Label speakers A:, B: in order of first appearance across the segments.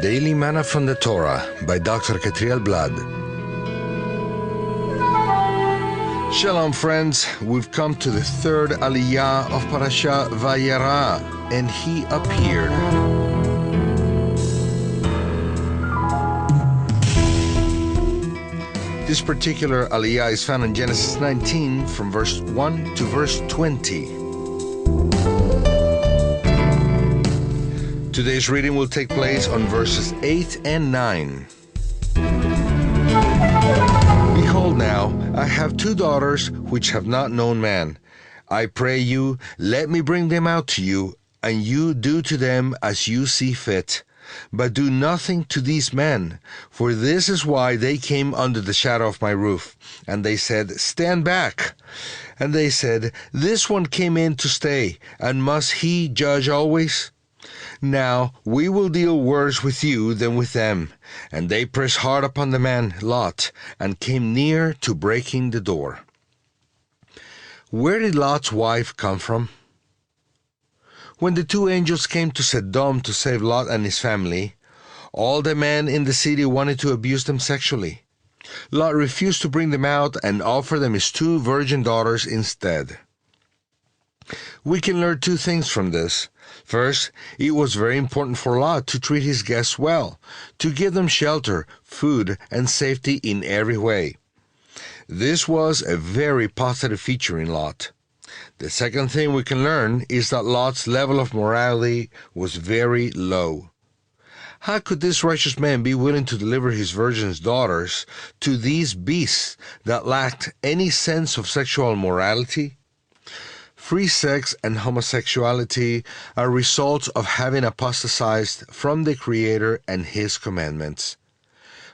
A: Daily Manna from the Torah by Dr. Ketriel Blad. Shalom friends, we've come to the third aliyah of Parashat VaYerah, and he appeared. This particular aliyah is found in Genesis 19 from verse 1 to verse 20. Today's reading will take place on verses 8 and 9. Behold now, I have 2 daughters which have not known man. I pray you, let me bring them out to you, and you do to them as you see fit. But do nothing to these men, for this is why they came under the shadow of my roof. And they said, Stand back. And they said, This one came in to stay, and must he judge always? Now we will deal worse with you than with them. And they pressed hard upon the man Lot, and came near to breaking the door. Where did Lot's wife come from? When the 2 angels came to Sodom to save Lot and his family, all the men in the city wanted to abuse them sexually. Lot refused to bring them out and offered them his 2 virgin daughters instead. We can learn 2 things from this. First, it was very important for Lot to treat his guests well, to give them shelter, food, and safety in every way. This was a very positive feature in Lot. The second thing we can learn is that Lot's level of morality was very low. How could this righteous man be willing to deliver his virgin daughters to these beasts that lacked any sense of sexual morality? Free sex and homosexuality are results of having apostatized from the Creator and His commandments.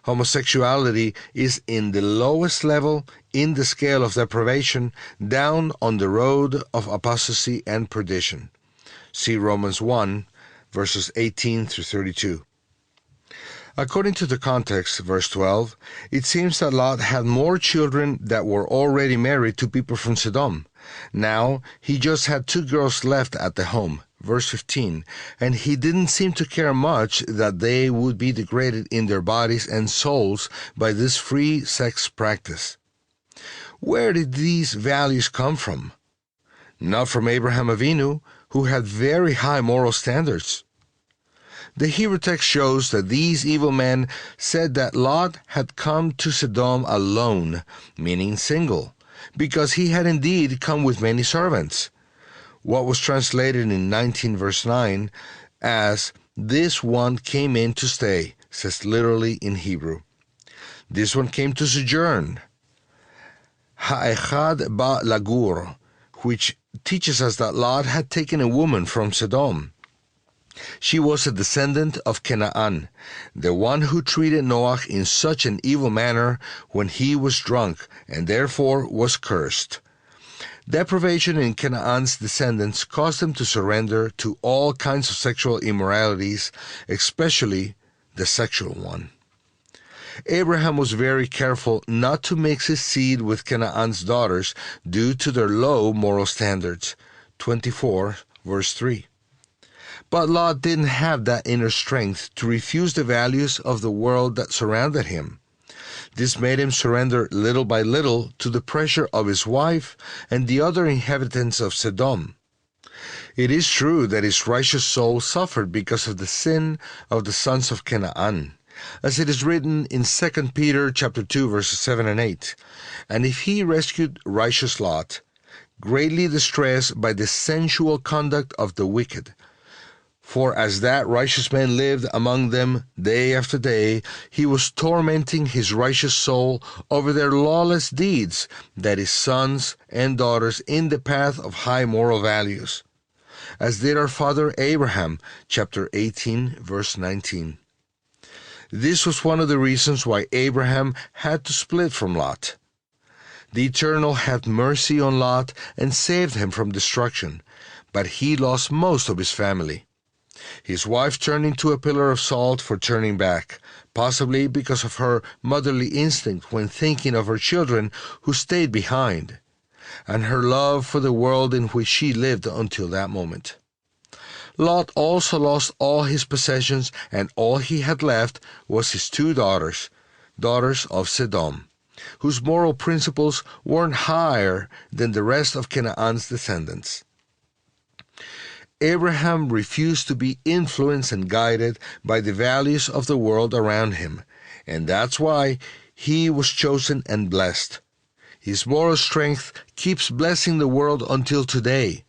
A: Homosexuality is in the lowest level in the scale of depravation, down on the road of apostasy and perdition. See Romans 1, verses 18 through 32. According to the context, verse 12, it seems that Lot had more children that were already married to people from Sodom. Now, he just had 2 girls left at the home, verse 15, and he didn't seem to care much that they would be degraded in their bodies and souls by this free sex practice. Where did these values come from? Not from Abraham Avinu, who had very high moral standards. The Hebrew text shows that these evil men said that Lot had come to Sodom alone, meaning single, because he had indeed come with many servants. What was translated in 19 verse 9 as, This one came in to stay, says literally in Hebrew. This one came to sojourn. Ha'echad ba lagur, which teaches us that Lot had taken a woman from Sodom. She was a descendant of Canaan, the one who treated Noah in such an evil manner when he was drunk, and therefore was cursed. Deprivation in Canaan's descendants caused them to surrender to all kinds of sexual immoralities, especially the sexual one. Abraham was very careful not to mix his seed with Canaan's daughters due to their low moral standards. 24, verse 3. But Lot didn't have that inner strength to refuse the values of the world that surrounded him. This made him surrender little by little to the pressure of his wife and the other inhabitants of Sodom. It is true that his righteous soul suffered because of the sin of the sons of Canaan, as it is written in 2 Peter chapter 2, verses 7 and 8. And if he rescued righteous Lot, greatly distressed by the sensual conduct of the wicked, for as that righteous man lived among them day after day, he was tormenting his righteous soul over their lawless deeds, that is, sons and daughters in the path of high moral values, as did our father Abraham, chapter 18, verse 19. This was one of the reasons why Abraham had to split from Lot. The Eternal had mercy on Lot and saved him from destruction, but he lost most of his family. His wife turned into a pillar of salt for turning back, possibly because of her motherly instinct when thinking of her children who stayed behind, and her love for the world in which she lived until that moment. Lot also lost all his possessions, and all he had left was his 2 daughters, daughters of Sodom, whose moral principles weren't higher than the rest of Canaan's descendants. Abraham refused to be influenced and guided by the values of the world around him, and that's why he was chosen and blessed. His moral strength keeps blessing the world until today,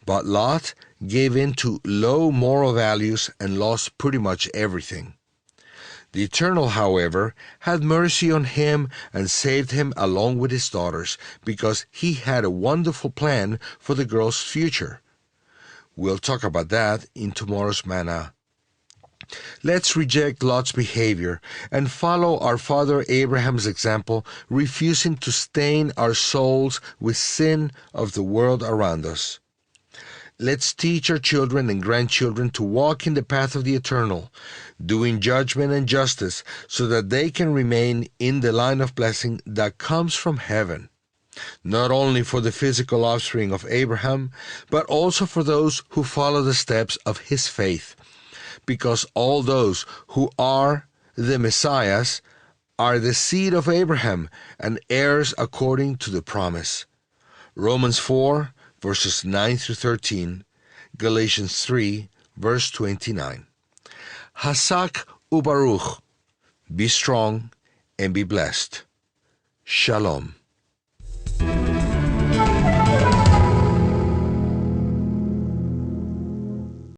A: but Lot gave in to low moral values and lost pretty much everything. The Eternal, however, had mercy on him and saved him along with his daughters, because he had a wonderful plan for the girl's future. We'll talk about that in tomorrow's manna. Let's reject Lot's behavior and follow our father Abraham's example, refusing to stain our souls with sin of the world around us. Let's teach our children and grandchildren to walk in the path of the Eternal, doing judgment and justice, so that they can remain in the line of blessing that comes from heaven, not only for the physical offspring of Abraham, but also for those who follow the steps of his faith, because all those who are the Messiahs are the seed of Abraham and heirs according to the promise. Romans 4, verses 9 through 13, Galatians 3, verse 29. Hasak ubaruch, be strong and be blessed. Shalom.